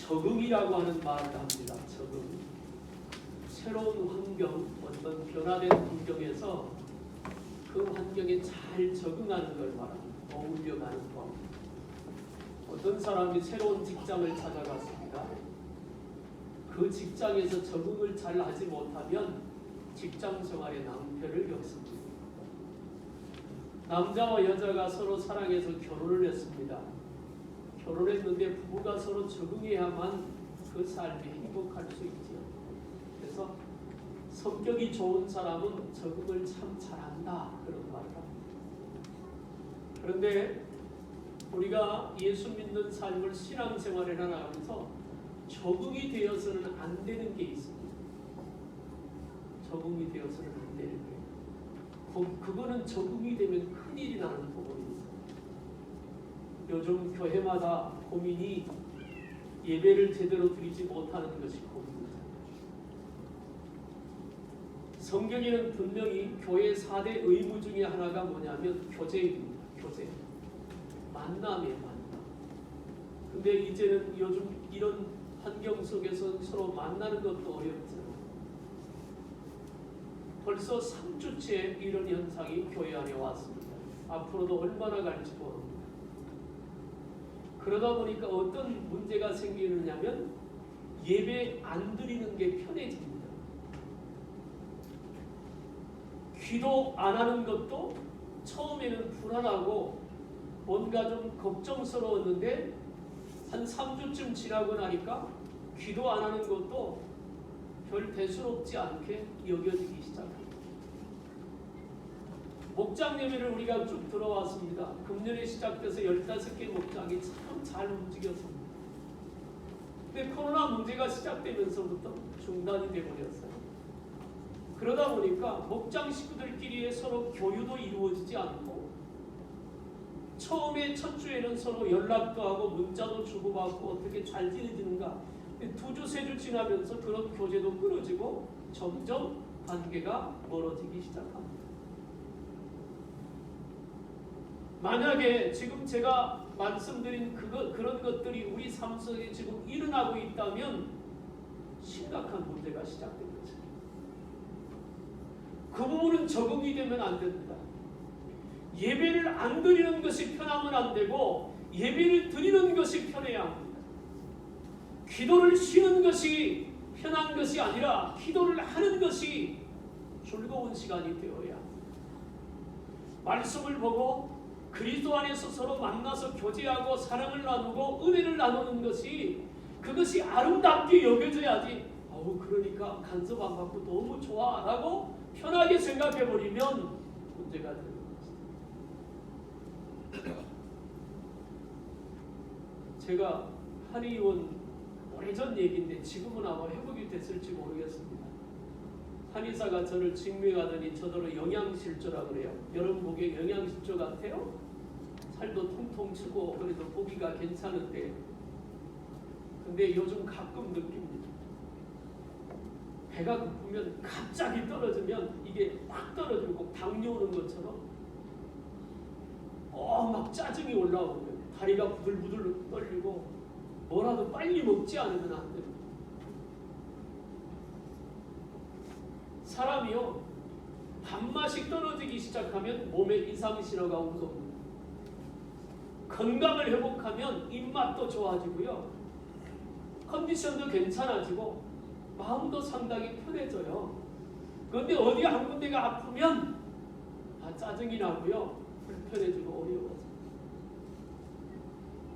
적응이라고 하는 말을 합니다. 적응. 새로운 환경, 어떤 변화된 환경에서 그 환경에 잘 적응하는 걸 말합니다. 어울려가는 법. 어떤 사람이 새로운 직장을 찾아갔습니다. 그 직장에서 적응을 잘 하지 못하면 직장 생활에 낭패를 겪습니다. 남자와 여자가 서로 사랑해서 결혼을 했습니다. 결혼했는데 부부가 서로 적응해야만 그 삶이 행복할 수 있지요. 그래서 성격이 좋은 사람은 적응을 참 잘한다 그런 말을 합니다. 그런데 우리가 예수 믿는 삶을 신앙생활에 나가면서 적응이 되어서는 안 되는 게 있습니다. 적응이 되어서는 안 되는 게. 그거는 적응이 되면 큰일이 나는 부분입니다. 요즘 교회마다 고민이 예배를 제대로 드리지 못하는 것이 고민입니다. 성경에는 분명히 교회 4대 의무 중에 하나가 뭐냐면 교제입니다. 교제. 만남이에요. 만남. 근데 이제는 요즘 이런 환경 속에서 서로 만나는 것도 어렵잖아요. 벌써 3주째 이런 현상이 교회 안에 왔습니다. 앞으로도 얼마나 갈지 모릅니다. 그러다 보니까 어떤 문제가 생기느냐면 예배 안 드리는 게 편해집니다. 기도 안 하는 것도 처음에는 불안하고 뭔가 좀 걱정스러웠는데 한 3주쯤 지나고 나니까 기도 안 하는 것도 별 대수롭지 않게 여겨지기 시작합니다. 목장 예배를 우리가 쭉 들어왔습니다. 금년에 시작돼서 15개 목장이 참 잘 움직였습니다. 근데 코로나 문제가 시작되면서부터 중단이 되어버렸어요. 그러다 보니까 목장 식구들끼리의 서로 교류도 이루어지지 않고 처음에 첫 주에는 서로 연락도 하고 문자도 주고받고 어떻게 잘 지내지는가 2주, 3주 지나면서 그런 교제도 끊어지고 점점 관계가 멀어지기 시작합니다. 만약에 지금 제가 말씀드린 그런 것들이 우리 삶 속에 지금 일어나고 있다면 심각한 문제가 시작된 거죠. 그 부분은 적응이 되면 안 됩니다. 예배를 안 드리는 것이 편하면 안 되고 예배를 드리는 것이 편해야 합니다. 기도를 쉬는 것이 편한 것이 아니라 기도를 하는 것이 즐거운 시간이 되어야 합니다. 말씀을 보고 그리스도 안에서 서로 만나서 교제하고 사랑을 나누고 은혜를 나누는 것이 그것이 아름답게 여겨져야지 그러니까 간섭 안 받고 너무 좋아 라고 편하게 생각해버리면 문제가 되는 것입니다. 제가 한의원 오래전 얘기인데 지금은 아마 회복이 됐을지 모르겠습니다. 한의사가 저를 직명하더니 저더러 영양실조라 그래요. 여러분 보기에 영양실조 같아요? 살도 통통 치고 그래도 보기가 괜찮은데 근데 요즘 가끔 느낍니다. 배가 고프면 갑자기 떨어지면 이게 막 떨어지고 꼭 당뇨 오는 것처럼 막 짜증이 올라오는 거예요. 다리가 부들부들 떨리고 뭐라도 빨리 먹지 않으면 안 됩니다. 사람이요 밥맛이 떨어지기 시작하면 몸에 이상신호가 오는 겁니다. 건강을 회복하면 입맛도 좋아지고요 컨디션도 괜찮아지고 마음도 상당히 편해져요. 그런데 어디 한 군데가 아프면 짜증이 나고요 불편해지고 어려워져요.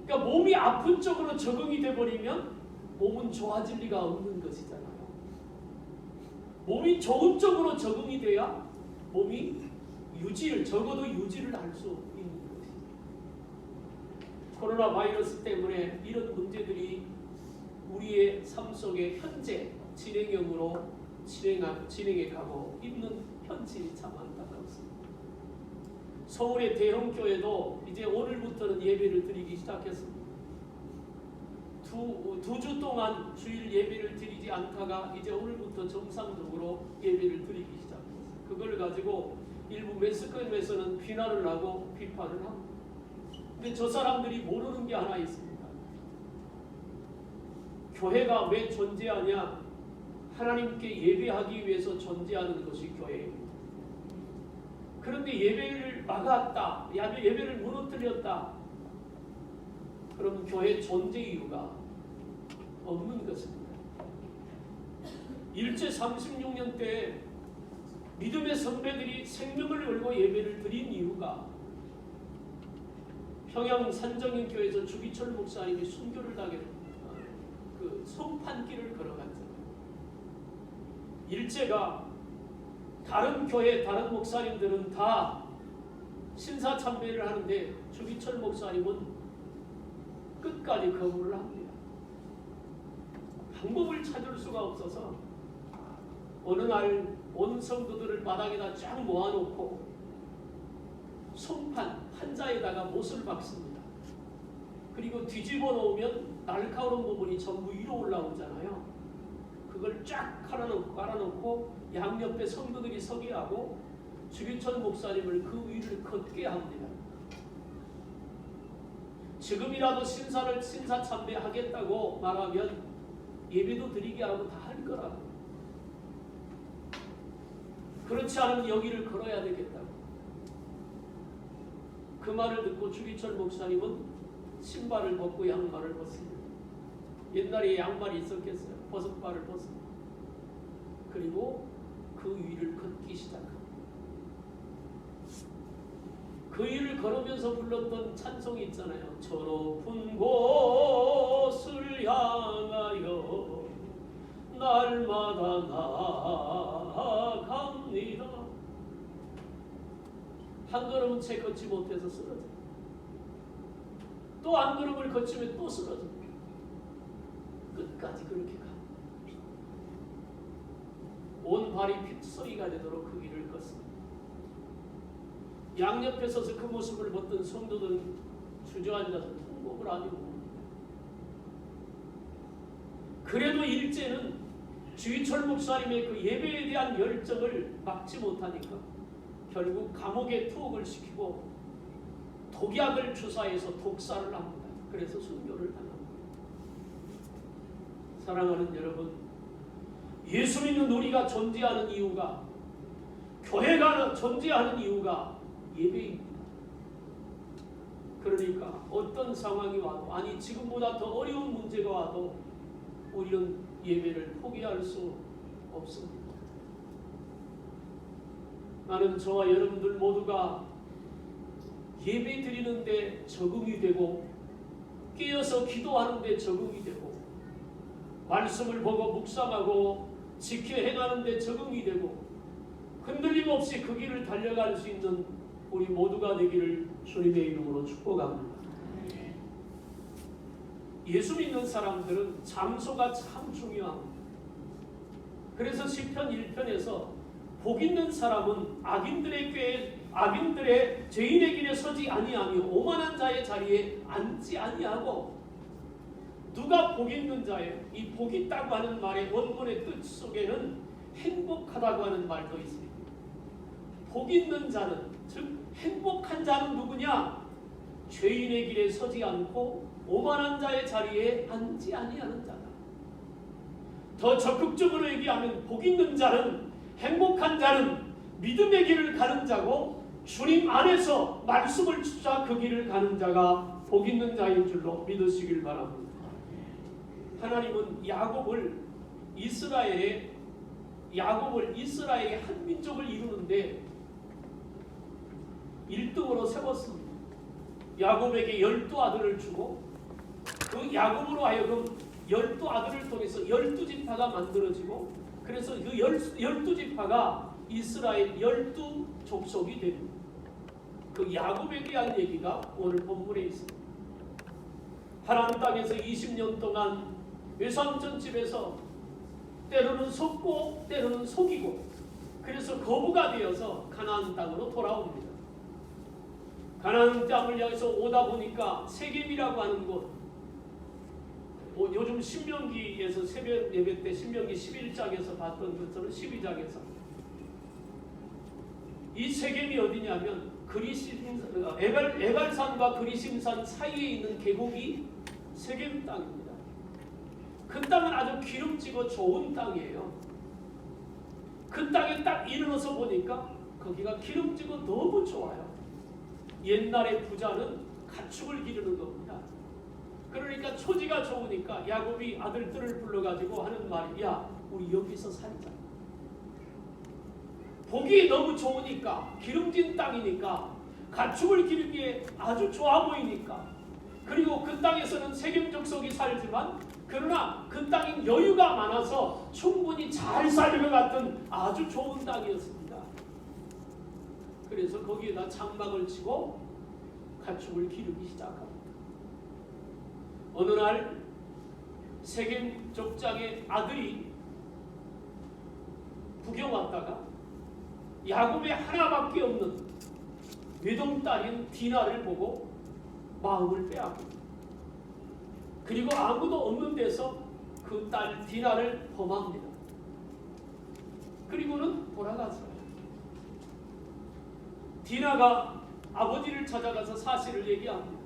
그러니까 몸이 아픈 쪽으로 적응이 돼버리면 몸은 좋아질 리가 없는 것이잖아요. 몸이 좋은 쪽으로 적응이 돼야 몸이 적어도 유지를 할 수 있는 것이죠. 코로나 바이러스 때문에 이런 문제들이 우리의 삶 속에 현재 진행형으로 진행해 가고 있는 현실이 참 안타깝습니다. 서울의 대형교회도 이제 오늘부터는 예배를 드리기 시작했습니다. 두 주 동안 주일 예배를 드리지 않다가 이제 오늘부터 정상적으로 예배를 드리기 시작했어요. 그걸 가지고 일부 매스컴에서는 비난을 하고 비판을 합니다. 근데 저 사람들이 모르는 게 하나 있습니다. 교회가 왜 존재하냐? 하나님께 예배하기 위해서 존재하는 것이 교회입니다. 그런데 예배를 막았다, 예배를 무너뜨렸다, 그러면 교회 존재 이유가 없는 것입니다. 일제 36년 때 믿음의 선배들이 생명을 걸고 예배를 드린 이유가 평양 산정인교회에서 주기철 목사님이 순교를 하게 그 성판길을 걸어갔잖아요. 일제가 다른 교회 다른 목사님들은 다 신사참배를 하는데 주기철 목사님은 끝까지 거부를 합니다. 방법을 찾을 수가 없어서 어느 날 온 성도들을 바닥에다 쫙 모아놓고 송판 판자에다가 못을 박습니다. 그리고 뒤집어 놓으면 날카로운 부분이 전부 위로 올라오잖아요. 그걸 쫙 깔아놓고 양옆에 성도들이 서게 하고 주기철 목사님을 그 위를 걷게 합니다. 지금이라도 신사 참배하겠다고 말하면 예배도 드리게 하고 다 할 거라고. 그렇지 않으면 여기를 걸어야 되겠다고. 그 말을 듣고 주기철 목사님은 신발을 벗고 양말을 벗습니다. 옛날에 양말이 있었겠어요. 버섯발을 벗습니다. 그리고 그 위를 걷기 시작합니다. 그 위를 걸으면서 불렀던 찬송이 있잖아요. 저 높은 곳을 향하여 날마다 나아갑니다. 한 걸음은 채 걷지 못해서 쓰러져요. 또 한 걸음을 걷히면 또 쓰러져요. 끝까지 그렇게 가. 온 발이 핏소리가 되도록 그 길을 걷습니다. 양옆에 서서 그 모습을 봤던 성도들은 주저앉아서 통곡을 하고. 그래도 일제는 주기철 목사님의 그 예배에 대한 열정을 막지 못하니까 결국 감옥에 투옥을 시키고 독약을 주사해서 독사를 합니다. 그래서 순교를 당합니다. 사랑하는 여러분, 예수 믿는 우리가 존재하는 이유가, 교회가 존재하는 이유가 예배입니다. 그러니까 어떤 상황이 와도, 아니 지금보다 더 어려운 문제가 와도 우리는 예배를 포기할 수 없습니다. 나는 저와 여러분들 모두가 예배 드리는데 적응이 되고 깨어서 기도하는데 적응이 되고 말씀을 보고 묵상하고 지켜 행하는데 적응이 되고 흔들림 없이 그 길을 달려갈 수 있는 우리 모두가 되기를 주님의 이름으로 축복합니다. 예수 믿는 사람들은 장소가 참 중요합니다. 그래서 시편 1편에서 복 있는 사람은 악인들의 죄인의 길에 서지 아니하며 오만한 자의 자리에 앉지 아니하고. 누가 복 있는 자예요? 이 복 있다고 하는 말의 원문의 뜻 속에는 행복하다고 하는 말도 있습니다. 복 있는 자는, 즉 행복한 자는 누구냐? 죄인의 길에 서지 않고 오만한 자의 자리에 앉지 아니하는 자다. 더 적극적으로 얘기하면 복 있는 자는, 행복한 자는 믿음의 길을 가는 자고 주님 안에서 말씀을 주자 그 길을 가는 자가 복 있는 자인 줄로 믿으시길 바랍니다. 하나님은 야곱을 이스라엘의 한 민족을 이루는데 1등으로 세웠습니다. 야곱에게 12아들을 주고 그 야곱으로 하여금 12아들을 통해서 12지파가 만들어지고, 그래서 그 12지파가 이스라엘 12족속이 됩니다. 그 야곱에 대한 얘기가 오늘 본문에 있습니다. 하나님 땅에서 20년 동안 외삼촌집에서 때로는 속고 때로는 속이고, 그래서 거부가 되어서 가나안 땅으로 돌아옵니다. 가나안 땅을 향해서 오다 보니까 세겜이라고 하는 곳, 요즘 신명기에서 새벽 예배 때 신명기 11장에서 봤던 것처럼 12장에서 이 세겜이 어디냐면 에발산과 그리심산 사이에 있는 계곡이 세겜 땅입니다. 그 아주 기름지고 좋은 땅이에요. 그 땅에 딱 이르러서 보니까 거기가 기름지고 너무 좋아요. 옛날에 부자는 가축을 기르는 겁니다. 그러니까 초지가 좋으니까 야곱이 아들들을 불러가지고 하는 말이, 야, 우리 여기서 살자. 보기 너무 좋으니까, 기름진 땅이니까, 가축을 기르기에 아주 좋아 보이니까, 그리고 그 땅에서는 세겜 족속이 살지만 그러나 그 땅인 여유가 많아서 충분히 잘 살 것 같은 아주 좋은 땅이었습니다. 그래서 거기에다 장막을 치고 가축을 기르기 시작합니다. 어느 날 세겜 족장의 아들이 구경 왔다가 야곱의 하나밖에 없는 외동딸인 디나를 보고 마음을 빼앗깁니다. 그리고 아무도 없는 데서 그 딸 디나를 범합니다. 그리고는 돌아갔어요. 디나가 아버지를 찾아가서 사실을 얘기합니다.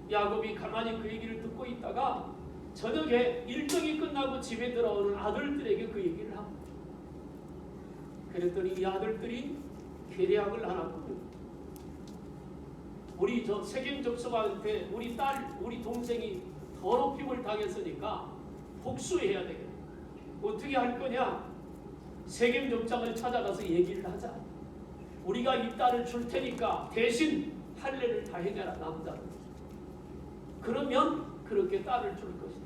야곱이 가만히 그 얘기를 듣고 있다가 저녁에 일정이 끝나고 집에 들어오는 아들들에게 그 얘기를 합니다. 그랬더니 이 아들들이 계략을 하나 봅니다. 우리 저 세겜 족속한테 우리 딸, 우리 동생이 더럽힘을 당했으니까 복수해야 되겠다. 어떻게 할 거냐? 세겜 족장을 찾아가서 얘기를 하자. 우리가 이 딸을 줄 테니까 대신 할례를 다 해내라, 남자들. 그러면 그렇게 딸을 줄 것이다.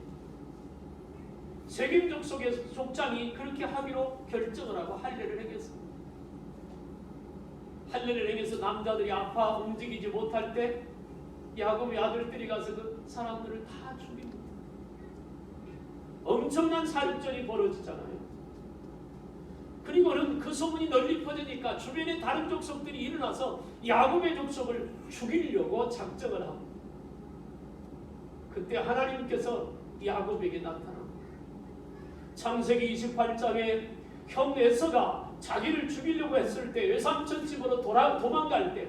세겜 족속의 족장이 그렇게 하기로 결정을 하고 할례를 행했습니다. 할례를 행해서 남자들이 아파 움직이지 못할 때 야곱의 아들들이 가서 그 사람들을 다 죽입니다. 엄청난 살육전이 벌어지잖아요. 그리고는 그 소문이 널리 퍼지니까 주변의 다른 족속들이 일어나서 야곱의 족속을 죽이려고 작정을 합니다. 그때 하나님께서 야곱에게 나타납니다. 창세기 28장에 형 에서가 자기를 죽이려고 했을 때 외삼촌 집으로 도망갈 때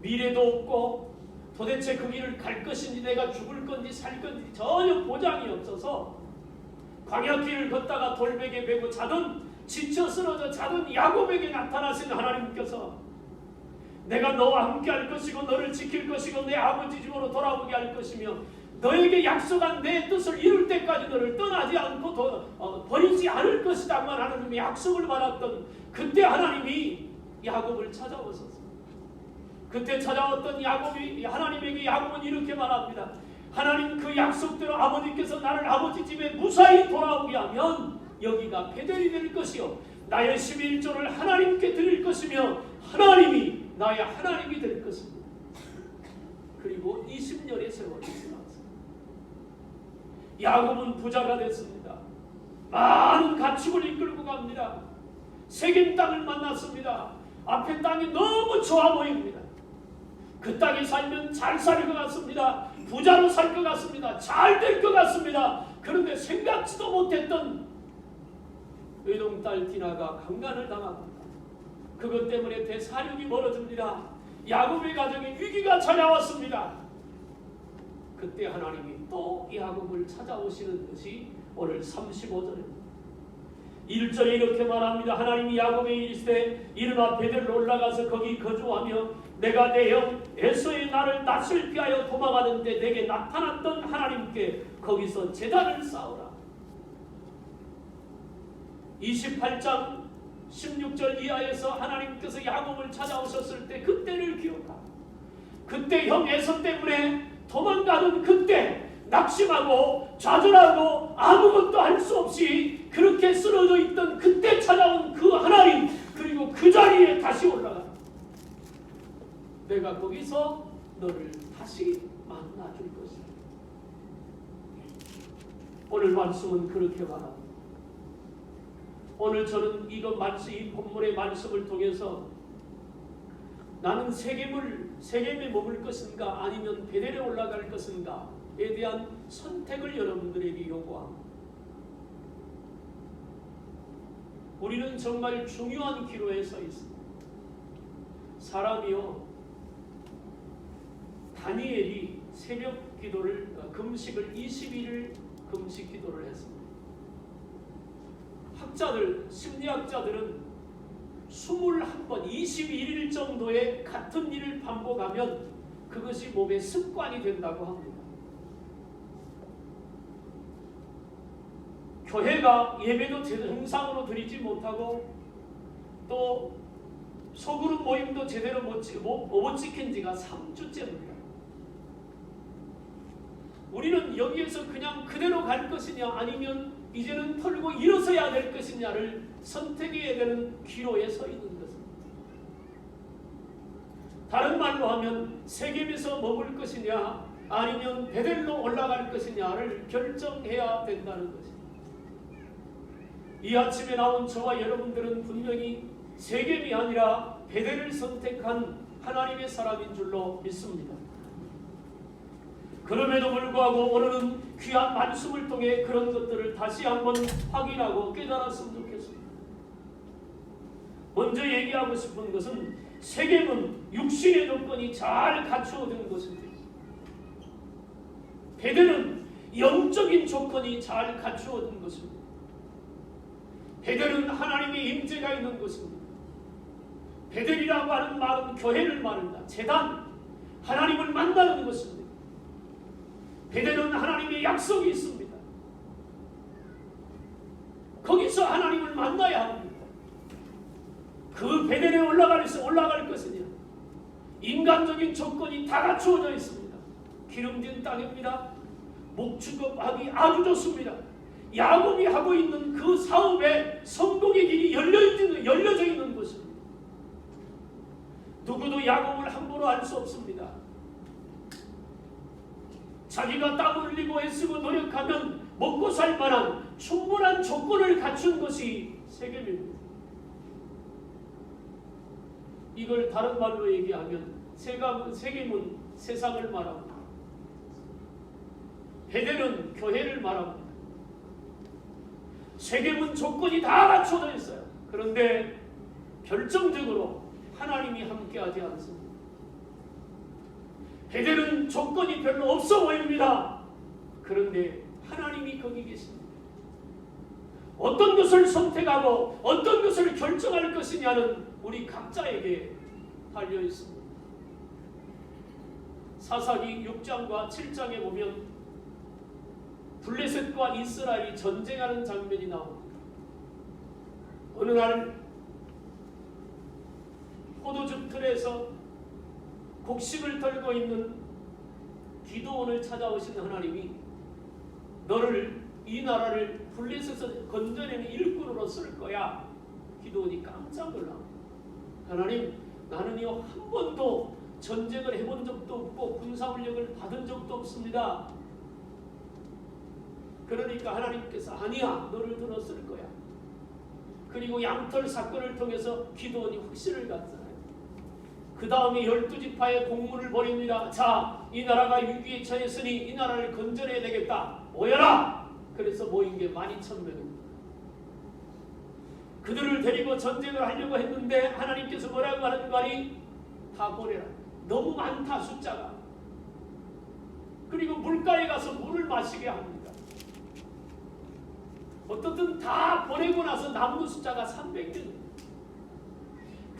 미래도 없고 도대체 그 길을 갈 것인지 내가 죽을 건지 살 건지 전혀 보장이 없어서 광야길을 걷다가 돌베개 베고 자던 지쳐 쓰러져 자던 야곱에게 나타나신 하나님께서 내가 너와 함께 할 것이고 너를 지킬 것이고 내 아버지 집으로 돌아오게 할 것이며 너에게 약속한 내 뜻을 이룰 때까지 너를 떠나지 않고 버리지 않을 것이다만 하나님의 약속을 받았던 그때 하나님이 야곱을 찾아오셨습니다. 그때 찾아왔던 야곱이 하나님에게 야곱은 이렇게 말합니다. 하나님 그 약속대로 아버지께서 나를 아버지 집에 무사히 돌아오게 하면 여기가 베델이 될 것이요 나의 11조를 하나님께 드릴 것이며 하나님이 나의 하나님이 될 것입니다. 그리고 20년의 세월이 지났습니다. 야곱은 부자가 됐습니다. 많은 가축을 이끌고 갑니다. 세겜 땅을 만났습니다. 앞에 땅이 너무 좋아 보입니다. 그 땅에 살면 잘 살 것 같습니다. 부자로 살 것 같습니다. 잘 될 것 같습니다. 그런데 생각지도 못했던 외동딸 디나가 강간을 당합니다. 그것 때문에 대사륙이 벌어집니다. 야곱의 가정에 위기가 찾아왔습니다. 그때 하나님이 또 야곱을 찾아오시는 것이 오늘 35절입니다. 1절에 이렇게 말합니다. 하나님이 야곱에게 이르시되 일어나 베델로 올라가서 거기 거주하며 내가 내 형 에서의 나를 낯을 피하여 도망하는데 내게 나타났던 하나님께 거기서 제단을 쌓으라. 28장 16절 이하에서 하나님께서 야곱을 찾아오셨을 때 그때를 기억하라. 그때 형 에서 때문에 도망가던 그때 낙심하고 좌절하고 아무것도 할 수 없이 그렇게 쓰러져 있던 그때 찾아온 그 하나님, 그리고 그 자리에 다시 올라가. 내가 거기서 너를 다시 만나줄 것이다. 오늘 말씀은 그렇게 말합니다. 오늘 저는 이 본문의 말씀을 통해서 나는 세겜에 머물 것인가 아니면 베델에 올라갈 것인가에 대한 선택을 여러분들에게 요구합니다. 우리는 정말 중요한 기로에 서 있습니다. 사람이요, 다니엘이 새벽 기도를 금식을 20일을 금식 기도를 했습니다. 심리학자들은 21번, 21일 정도의 같은 일을 반복하면 그것이 몸의 습관이 된다고 합니다. 교회가 예배도 정상으로 드리지 못하고 또 소그룹 모임도 제대로 못 지킨 지가 3주째입니다. 우리는 여기에서 그냥 그대로 갈 것이냐 아니면 이제는 털고 일어서야 될 것이냐를 선택해야 되는 기로에 서 있는 것입니다. 다른 말로 하면 세겜에서 머물 것이냐 아니면 베델로 올라갈 것이냐를 결정해야 된다는 것입니다. 이 아침에 나온 저와 여러분들은 분명히 세겜이 아니라 베델을 선택한 하나님의 사람인 줄로 믿습니다. 그럼에도 불구하고 오늘은 귀한 말씀을 통해 그런 것들을 다시 한번 확인하고 깨달았으면 좋겠습니다. 먼저 얘기하고 싶은 것은 세겜은 육신의 조건이 잘 갖추어진 것입니다. 베델은 영적인 조건이 잘 갖추어진 것입니다. 베델은 하나님의 임재가 있는 곳입니다. 베델이라고 하는 말은 교회를 말한다. 제단, 하나님을 만나는 것입니다. 베델은 하나님의 약속이 있습니다. 거기서 하나님을 만나야 합니다. 그 베델에 올라갈 것이냐? 인간적인 조건이 다 갖추어져 있습니다. 기름진 땅입니다. 목축업하기 아주 좋습니다. 야곱이 하고 있는 그 사업에 성공의 길이 열려져 있는 것입니다. 누구도 야곱을 함부로 알 수 없습니다. 자기가 땀을 흘리고 애쓰고 노력하면 먹고 살 만한 충분한 조건을 갖춘 것이 세겜입니다. 이걸 다른 말로 얘기하면 세겜은 세상을 말합니다. 베델은 교회를 말합니다. 세겜은 조건이 다 갖춰져 있어요. 그런데 결정적으로 하나님이 함께하지 않습니다. 베델은 조건이 별로 없어 보입니다. 그런데 하나님이 거기 계십니다. 어떤 것을 선택하고 어떤 것을 결정할 것이냐는 우리 각자에게 달려 있습니다. 사사기 6장과 7장에 보면 블레셋과 이스라엘이 전쟁하는 장면이 나옵니다. 어느 날 포도즙 틀에서 곡식을 털고 있는 기드온을 찾아오신 하나님이 너를 이 나라를 블레셋에서 건져내는 일꾼으로 쓸 거야. 기드온이 깜짝 놀랍니다. 하나님, 나는요 한 번도 전쟁을 해본 적도 없고 군사훈련을 받은 적도 없습니다. 그러니까 하나님께서 아니야, 너를 들어 쓸 거야. 그리고 양털 사건을 통해서 기드온이 확신을 갖잖아요. 그 다음에 12지파의 공문을 보냅니다. 자, 이 나라가 위기에 처했으니 이 나라를 건져내야 되겠다. 모여라! 그래서 모인 게 12,000명입니다. 그들을 데리고 전쟁을 하려고 했는데 하나님께서 뭐라고 하는 거니? 다 보내라. 너무 많다, 숫자가. 그리고 물가에 가서 물을 마시게 합니다. 어떻든 다 보내고 나서 남은 숫자가 300명.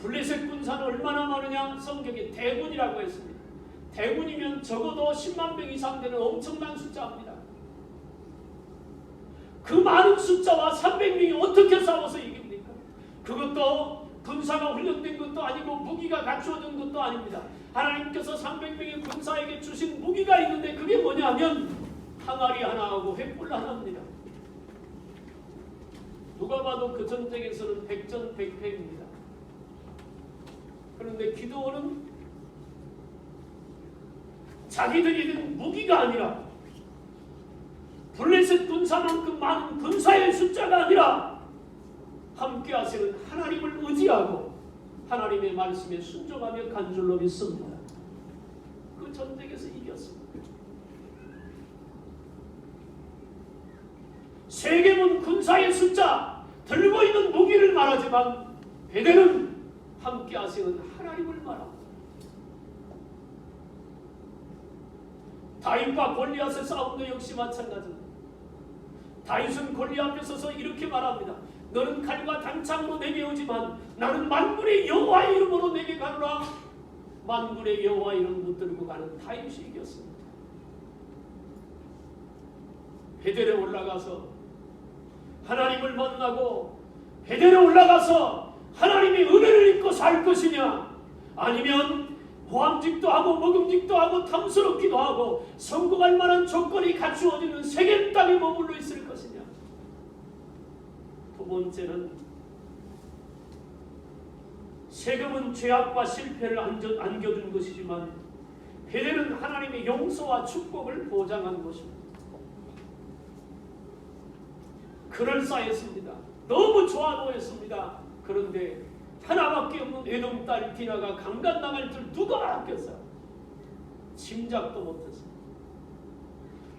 블레셋 군사는 얼마나 많으냐? 성경에 대군이라고 했습니다. 대군이면 적어도 10만 명 이상 되는 엄청난 숫자입니다. 그 많은 숫자와 300명이 어떻게 싸워서 이깁니까? 그것도 군사가 훈련된 것도 아니고 무기가 갖추어진 것도 아닙니다. 하나님께서 300명의 군사에게 주신 무기가 있는데 그게 뭐냐면 항아리 하나하고 횃불 하나입니다. 누가 봐도 그 전쟁에서는 백전백패입니다. 그런데 기드온은 자기들이 든 무기가 아니라 블레셋 군사만큼 많은 군사의 숫자가 아니라 함께 하시는 하나님을 의지하고 하나님의 말씀에 순종하며 간 줄로 믿습니다. 그 전쟁에서 이겼습니다. 세겜은 군사의 숫자, 들고 있는 무기를 말하지만 베델은 함께 하시는 하나님을 말합니다. 다윗과 골리앗의 싸움도 역시 마찬가지입니다. 다윗은 골리앗 앞에 서서 이렇게 말합니다. 너는 칼과 단창으로 내게 오지만 나는 만군의 여호와의 이름으로 내게 가노라. 만군의 여호와 이름 붙들고 가는 다윗이 이겼습니다. 베델에 올라가서 하나님을 만나고 베델에 올라가서 하나님의 은혜를 입고 살 것이냐, 아니면 보암직도 하고 먹음직도 하고 탐스럽기도 하고 성공할 만한 조건이 갖추어지는 세겜 땅에 머물러 있을 것이냐. 두 번째는 세금은 죄악과 실패를 안겨둔 것이지만 베델은 하나님의 용서와 축복을 보장한 것입니다. 그럴싸했습니다. 너무 좋아 보였습니다. 그런데 하나밖에 없는 에돔 딸 디나가 강간당할 줄 누가 알았겠어요? 짐작도 못했어요.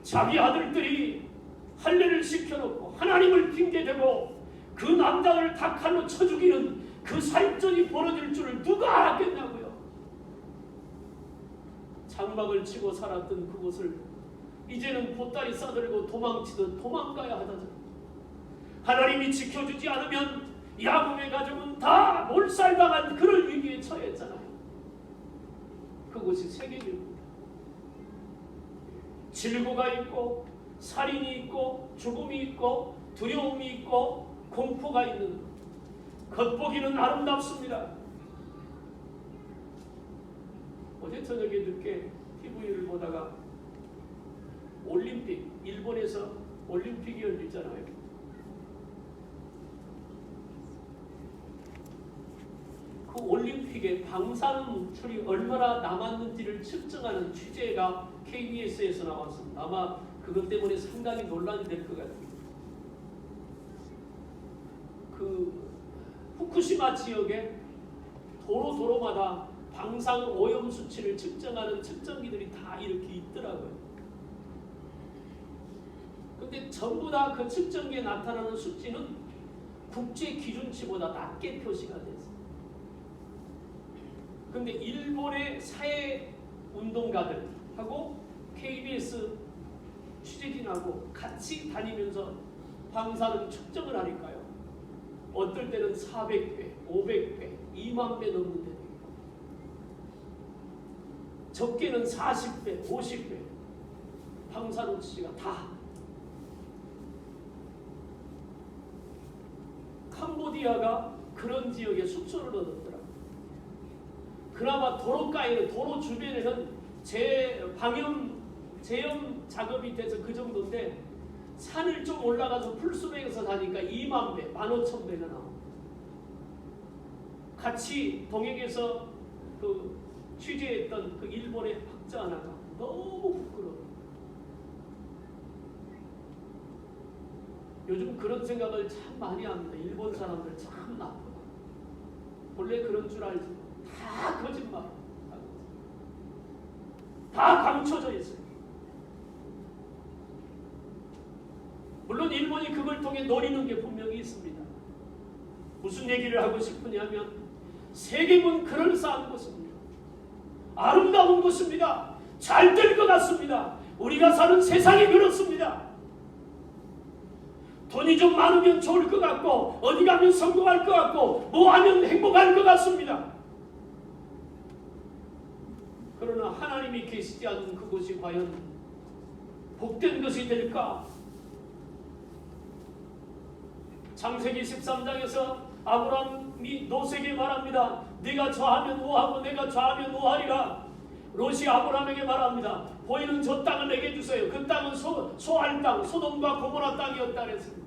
자기 아들들이 할례를 시켜놓고 하나님을 핑계대고 그 남자를 다 칼로 쳐 죽이는 그 살인전이 벌어질 줄을 누가 알았겠냐고요. 장막을 치고 살았던 그곳을 이제는 보따리 싸들고 도망치듯 도망가야 하다죠. 하나님이 지켜주지 않으면 야곱의 가족은 다 몰살당한 그런 위기에 처했잖아요. 그곳이 세겜입니다. 질고가 있고 살인이 있고 죽음이 있고 두려움이 있고 공포가 있는 겉보기는 아름답습니다. 어제 저녁에 늦게 TV를 보다가 올림픽, 일본에서 올림픽이 열리잖아요. 그 올림픽에 방사능출이 얼마나 남았는지를 측정하는 취재가 KBS에서 나왔습니다. 아마 그것 때문에 상당히 논란이 될 것 같아요. 그 후쿠시마 지역에 도로마다 방사능 오염 수치를 측정하는 측정기들이 다 이렇게 있더라고요. 근데 전부 다 그 측정기에 나타나는 수치는 국제 기준치보다 낮게 표시가 됐어요. 근데 일본의 사회 운동가들하고 KBS 취재진하고 같이 다니면서 방사능 측정을 하니까요. 어떨 때는 400배, 500배, 2만 배 넘는 데도 있고 적게는 40배, 50배 방사능 수치가 다. 캄보디아가 그런 지역에 숙소를 얻었더라고요. 그나마 도로가에는, 도로 주변에는 제염 작업이 돼서 그 정도인데 산을 좀 올라가서 풀숲에서 사니까 2만 배, 15,000배가 나옵니다. 같이 동행해서 그 취재했던 그 일본의 학자 하나가 너무 부끄러워요. 요즘 그런 생각을 참 많이 합니다. 일본 사람들 참 나쁘다. 원래 그런 줄 알지. 다 거짓말. 다 감춰져 있어요. 물론 일본이 그걸 통해 노리는 게 분명히 있습니다. 무슨 얘기를 하고 싶으냐면 세계는 그럴싸한 곳입니다. 아름다운 곳입니다. 잘 될 것 같습니다. 우리가 사는 세상이 그렇습니다. 돈이 좀 많으면 좋을 것 같고 어디 가면 성공할 것 같고 뭐 하면 행복할 것 같습니다. 그러나 하나님이 계시지 않은 그곳이 과연 복된 것이 될까? 창세기 13장에서 아브라함이 노세에게 말합니다. 네가 좌하면 우하고 내가 좌하면 우하리라. 롯이 아브라함에게 말합니다. 보이는 저 땅을 내게 주세요. 그 땅은 소알 땅, 소돔과 고모라 땅이었다 그랬습니다.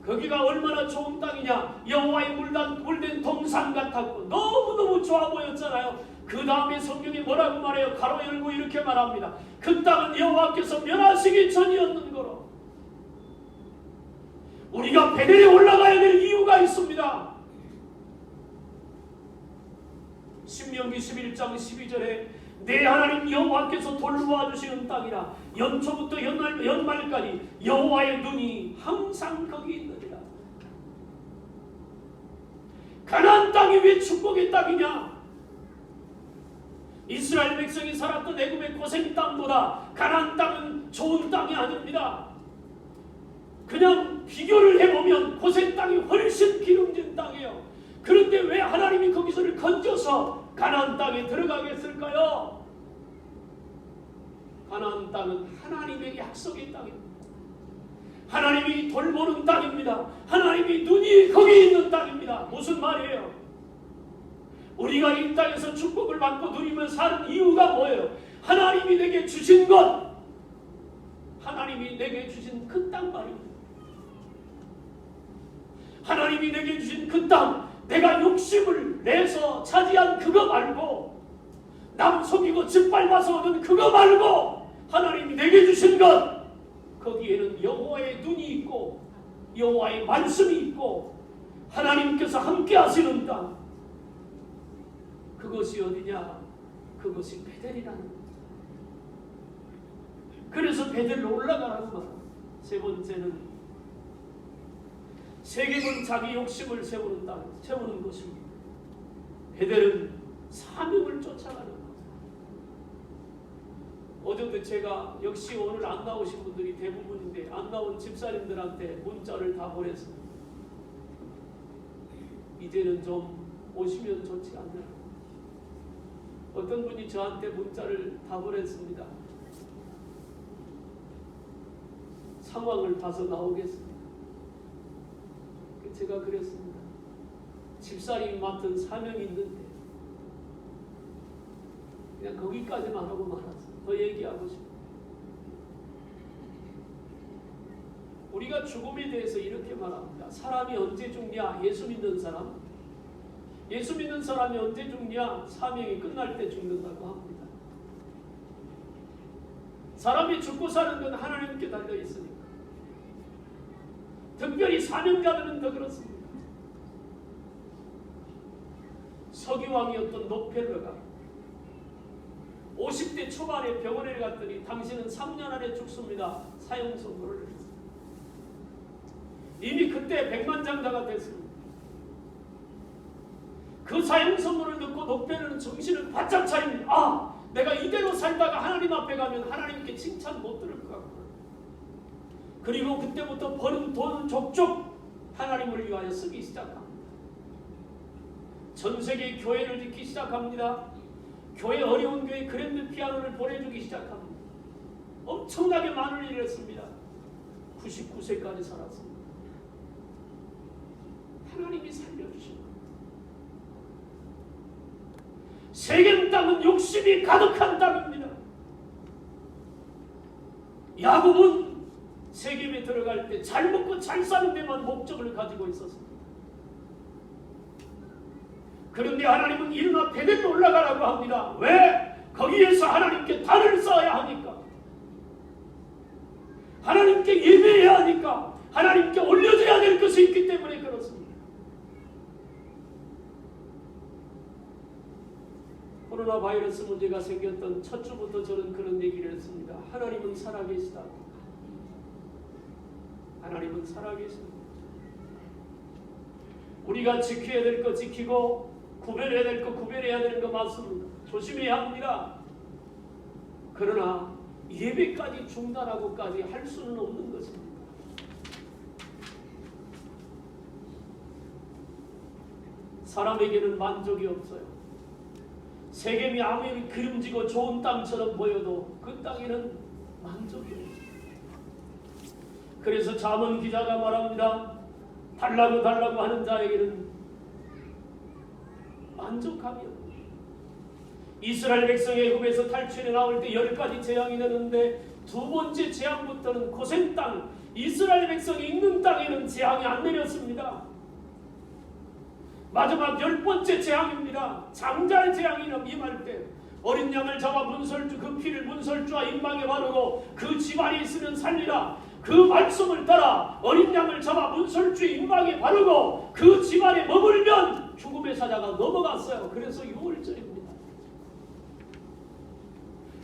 거기가 얼마나 좋은 땅이냐. 여호와의 물된 동산 같았고 너무너무 좋아 보였잖아요. 그 다음에 성경이 뭐라고 말해요? 가로 열고 이렇게 말합니다. 그 땅은 여호와께서 멸하시기 전이었는 거로. 우리가 베델에 올라가야 될 이유가 있습니다. 신명기 11장 12절에 내 하나님 여호와께서 돌보아 주시는 땅이라 연초부터 연말까지 여호와의 눈이 항상 거기 있느니라. 가나안 땅이 왜 축복의 땅이냐? 이스라엘 백성이 살았던 애굽의 고생 땅보다 가나안 땅은 좋은 땅이 아닙니다. 그냥 비교를 해보면 고센 땅이 훨씬 기름진 땅이에요. 그런데 왜 하나님이 거기서를 건져서 가나안 땅에 들어가게 했을까요? 가나안 땅은 하나님의 약속의 땅입니다. 하나님이 돌보는 땅입니다. 하나님이 눈이 거기 있는 땅입니다. 무슨 말이에요? 우리가 이 땅에서 축복을 받고 누리며 사는 이유가 뭐예요? 하나님이 내게 주신 것, 하나님이 내게 주신 그 땅 말입니다. 하나님이 내게 주신 그 땅, 내가 욕심을 내서 차지한 그거 말고, 남 속이고 짓밟아서 얻은 그거 말고, 하나님이 내게 주신 것, 거기에는 여호와의 눈이 있고 여호와의 말씀이 있고 하나님께서 함께 하시는 땅, 그것이 어디냐? 그것이 베델이라는 겁니다. 그래서 베델로 올라가라는 말입니다. 세 번째는 세겜은 자기 욕심을 세우는 것입니다. 베델은 사명을 쫓아가는 것. 어제도 제가 역시 오늘 안 나오신 분들이 대부분인데 안 나온 집사님들한테 문자를 다 보냈습니다. 이제는 좀 오시면 좋지 않나. 어떤 분이 저한테 문자를 다 보냈습니다. 상황을 봐서 나오겠습니다. 제가 그랬습니다. 집사님 맡은 사명이 있는데 그냥 거기까지만 하고 말았어요. 더 얘기하고 싶어요. 우리가 죽음에 대해서 이렇게 말합니다. 사람이 언제 죽냐? 예수 믿는 사람. 예수 믿는 사람이 언제 죽냐? 사명이 끝날 때 죽는다고 합니다. 사람이 죽고 사는 건 하나님께 달려 있으니까. 특별히 사명자들은 더 그렇습니다. 서기왕이었던 록펠러가 50대 초반에 병원에 갔더니 당신은 3년 안에 죽습니다. 사형 선고를 했습니다. 이미 그때 백만장자가 됐습니다. 그 사형 선고를 듣고 록펠러는 정신을 바짝 차립니다. 내가 이대로 살다가 하나님 앞에 가면 하나님께 칭찬 못 들을 것 같구나. 그리고 그때부터 버는 돈을 족족 하나님을 위하여 쓰기 시작합니다. 전 세계 교회를 짓기 시작합니다. 교회 어려운 교회 그랜드 피아노를 보내주기 시작합니다. 엄청나게 많은 일을 했습니다. 99세까지 살았습니다. 하나님이 살려주신 겁니다. 세겜 땅은 욕심이 가득한 땅입니다. 야곱은 세겜에 들어갈 때 잘 먹고 잘 사는 데만 목적을 가지고 있었습니다. 그런데 하나님은 일어나 베델로 올라가라고 합니다. 왜? 거기에서 하나님께 단을 쌓아야 하니까. 하나님께 예배해야 하니까. 하나님께 올려줘야 될 것이 있기 때문에 그렇습니다. 코로나 바이러스 문제가 생겼던 첫 주부터 저는 그런 얘기를 했습니다. 하나님은 살아계시다고. 하나님은 살아계십니다. 우리가 지켜야 될 거 지키고 구별해야 될 거 구별해야 되는 거 맞습니다. 조심해야 합니다. 그러나 예배까지 중단하고까지 할 수는 없는 것입니다. 사람에게는 만족이 없어요. 세겜이 아무리 기름지고 좋은 땅처럼 보여도 그 땅에는 만족이 없어요. 그래서 잠언 기자가 말합니다. 달라고 하는 자에게는 만족함이 없다. 이스라엘 백성의 애굽에서 탈출해 나올 때 10가지 재앙이 되는데 두 번째 재앙부터는 고센 땅, 이스라엘 백성이 있는 땅에는 재앙이 안 내렸습니다. 마지막 10번째 재앙입니다. 장자의 재앙이 임할 때 어린 양을 잡아 문설주 그 피를 문설주와 임방에 바르고 그 집안에 있으면 살리라. 그 말씀을 따라 어린 양을 잡아 문설주의 임방에 바르고 그 집안에 머물면 죽음의 사자가 넘어갔어요. 그래서 6월절입니다.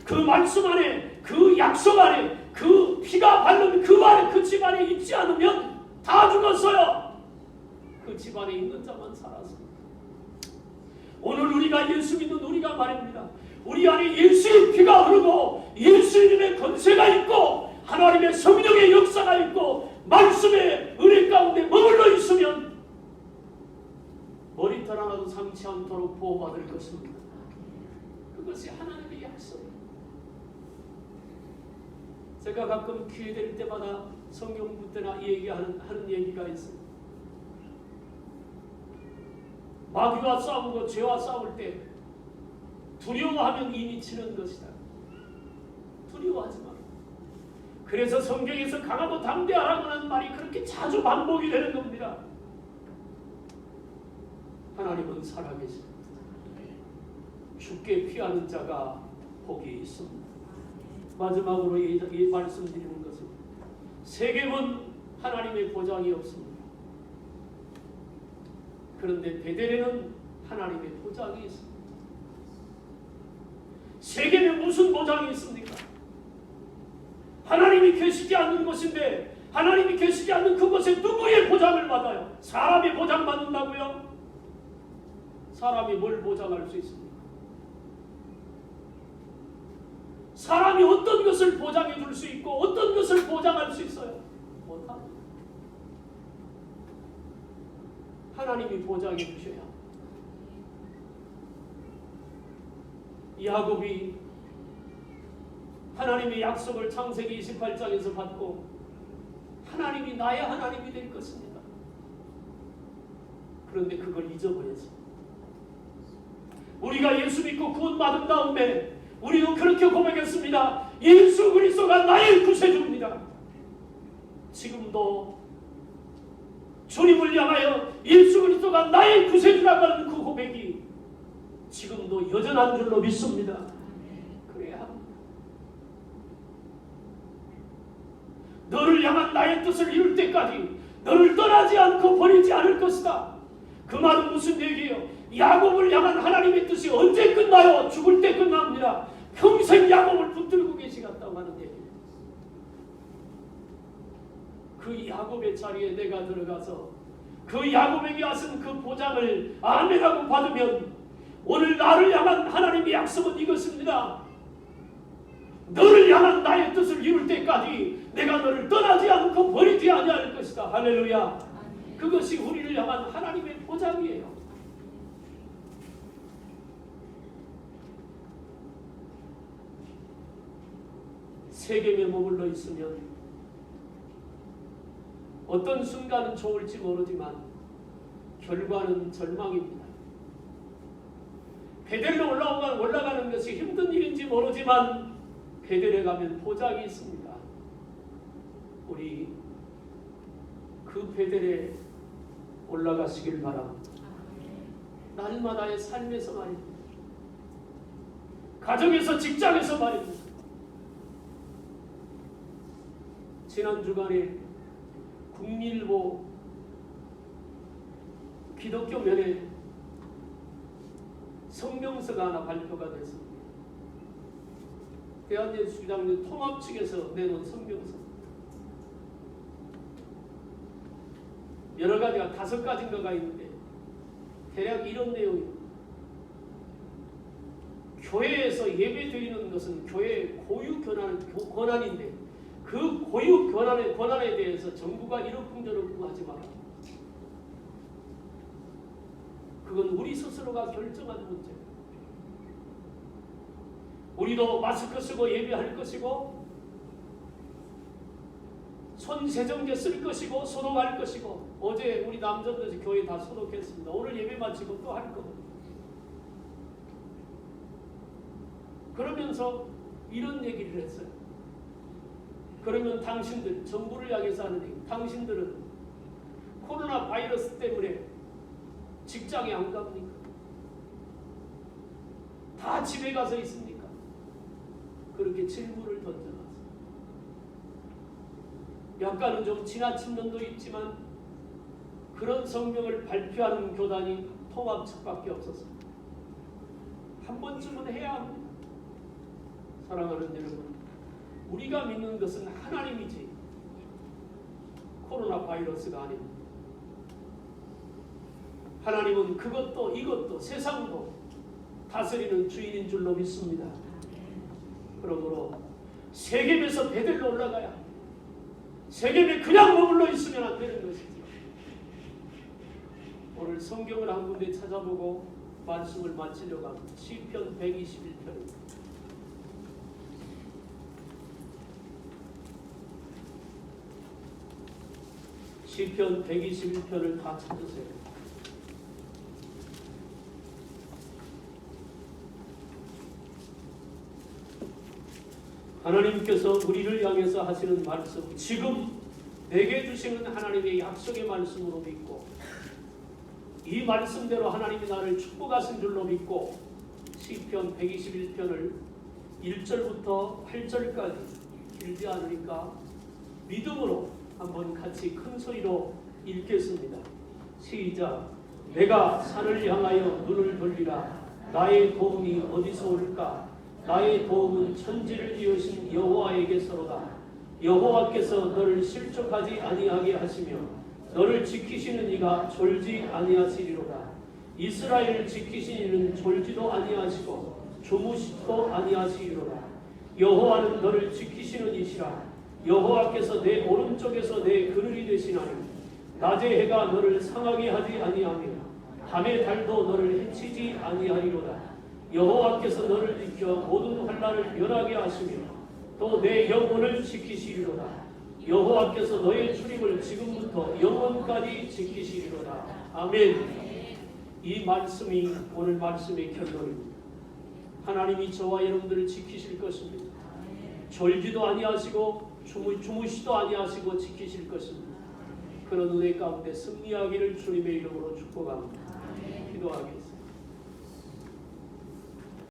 그 말씀 안에, 그 약속 안에, 그 피가 바른 그 안에, 그 집안에 있지 않으면 다 죽었어요. 그 집안에 있는 자만 살았습니다. 오늘 우리가 예수 믿는 우리가 말입니다. 우리 안에 예수의 피가 흐르고 예수님의 권세가 있고 하나님의 성령의 역사가 있고 말씀의 은혜 가운데 머물러 있으면 머리털 하나도 상치 않도록 보호받을 것입니다. 그것이 하나님의 약속이에요. 제가 가끔 기회 될 때마다 성경 때나 하는 얘기가 있습니다. 마귀와 싸우고 죄와 싸울 때 두려워하면 이미 지는 것이다. 두려워하지 마. 그래서 성경에서 강하고 담대하라고 하는 말이 그렇게 자주 반복이 되는 겁니다. 하나님은 살아계십니다. 죽게 피하는 자가 복이 있습니다. 마지막으로 이 말씀드리는 것은 세겜은 하나님의 보장이 없습니다. 그런데 베델에는 하나님의 보장이 있습니다. 세겜에 무슨 보장이 있습니까? 하나님이 계시지 않는 곳인데 하나님이 계시지 않는 그곳에 누구의 보장을 받아요? 사람의 보장 받는다고요? 사람이 뭘 보장할 수 있습니까? 사람이 어떤 것을 보장해 줄 수 있고 어떤 것을 보장할 수 있어요? 못합니다. 하나님이 보장해 주셔야 합니다. 야곱이 하나님의 약속을 창세기 28장에서 받고 하나님이 나의 하나님이 될 것입니다. 그런데 그걸 잊어버렸습니다. 우리가 예수 믿고 구원받은 다음에 우리도 그렇게 고백했습니다. 예수 그리스도가 나의 구세주입니다. 지금도 주님을 향하여 예수 그리스도가 나의 구세주라고 하는 그 고백이 지금도 여전한 줄로 믿습니다. 그래야 합니다. 너를 향한 나의 뜻을 이룰 때까지 너를 떠나지 않고 버리지 않을 것이다. 그 말은 무슨 얘기예요? 야곱을 향한 하나님의 뜻이 언제 끝나요? 죽을 때 끝납니다. 평생 야곱을 붙들고 계시겠다고 하는 얘기입니다. 그 야곱의 자리에 내가 들어가서 그 야곱에게 하신 그 보장을 아멘하고 받으면 오늘 나를 향한 하나님의 약속은 이것입니다. 너를 향한 나의 뜻을 이룰 때까지 내가 너를 떠나지 않고 버리지 아니할 것이다. 할렐루야. 그것이 우리를 향한 하나님의 보장이에요. 세겜에 머물러 있으면 어떤 순간은 좋을지 모르지만 결과는 절망입니다. 베델로 올라가는 것이 힘든 일인지 모르지만 베델에 가면 보장이 있습니다. 우리 그 베델에 올라가시길 바랍니다. 날마다의 삶에서 말입니다. 가정에서, 직장에서 말입니다. 지난 주간에 국민일보 기독교 면에 성명서가 하나 발표가 됐습니다. 대한예수주장교 통합 측에서 내놓은 성명서. 여러 가지가 5가지인가가 있는데 대략 이런 내용입니다. 교회에서 예배 드리는 것은 교회의 고유 권한인데 그 고유 권한에 대해서 정부가 이러쿵저러쿵 하지 마라. 그건 우리 스스로가 결정한 문제예요. 우리도 마스크 쓰고 예배할 것이고 손 세정제 쓸 것이고 소독할 것이고 어제 우리 남자들 교회 다 소독했습니다. 오늘 예배 마치고 또 할 겁니다. 그러면서 이런 얘기를 했어요. 그러면 당신들, 정부를 향해서 하는 얘기, 당신들은 코로나 바이러스 때문에 직장에 안 갑니까? 다 집에 가서 있습니까? 그렇게 질문을 던져놨어요. 약간은 좀 지나친 면도 있지만 그런 성명을 발표하는 교단이 통합 측밖에 없었습니다. 한 번쯤은 해야 합니다. 사랑하는 여러분, 우리가 믿는 것은 하나님이지 코로나 바이러스가 아닙니다. 하나님은 그것도 이것도 세상도 다스리는 주인인 줄로 믿습니다. 그러므로 세겜에서 베들로 올라가야 합니다. 세겜에 그냥 머물러 있으면 안 되는 것이죠. 오늘 성경을 한 군데 찾아보고 말씀을 마치려고 합니다. 시편 121편입니다. 시편 121편을 다 찾으세요. 하나님께서 우리를 향해서 하시는 말씀, 지금 내게 주시는 하나님의 약속의 말씀으로 믿고 이 말씀대로 하나님이 나를 축복하신 줄로 믿고 시편 121편을 1절부터 8절까지 길지 않으니까 믿음으로 한번 같이 큰 소리로 읽겠습니다. 시작. 내가 산을 향하여 눈을 돌리라. 나의 도움이 어디서 올까? 나의 도움은 천지를 지으신 여호와에게서로다. 여호와께서 너를 실족하지 아니하게 하시며 너를 지키시는 이가 졸지 아니하시리로다. 이스라엘을 지키신 이는 졸지도 아니하시고 주무시지도 아니하시리로다. 여호와는 너를 지키시는 이시라. 여호와께서 내 오른쪽에서 내 그늘이 되시나니 낮의 해가 너를 상하게 하지 아니하며 밤의 달도 너를 해치지 아니하리로다. 여호와께서 너를 지켜 모든 환난을 면하게 하시며 또 내 영혼을 지키시리로다. 여호와께서 너의 출입을 지금부터 영원까지 지키시리로다. 아멘. 이 말씀이 오늘 말씀의 결론입니다. 하나님이 저와 여러분들을 지키실 것입니다. 졸지도 아니하시고 주무시도 아니하시고 지키실 것입니다. 그런 은혜 가운데 승리하기를 주님의 이름으로 축복합니다. 기도하겠습니다.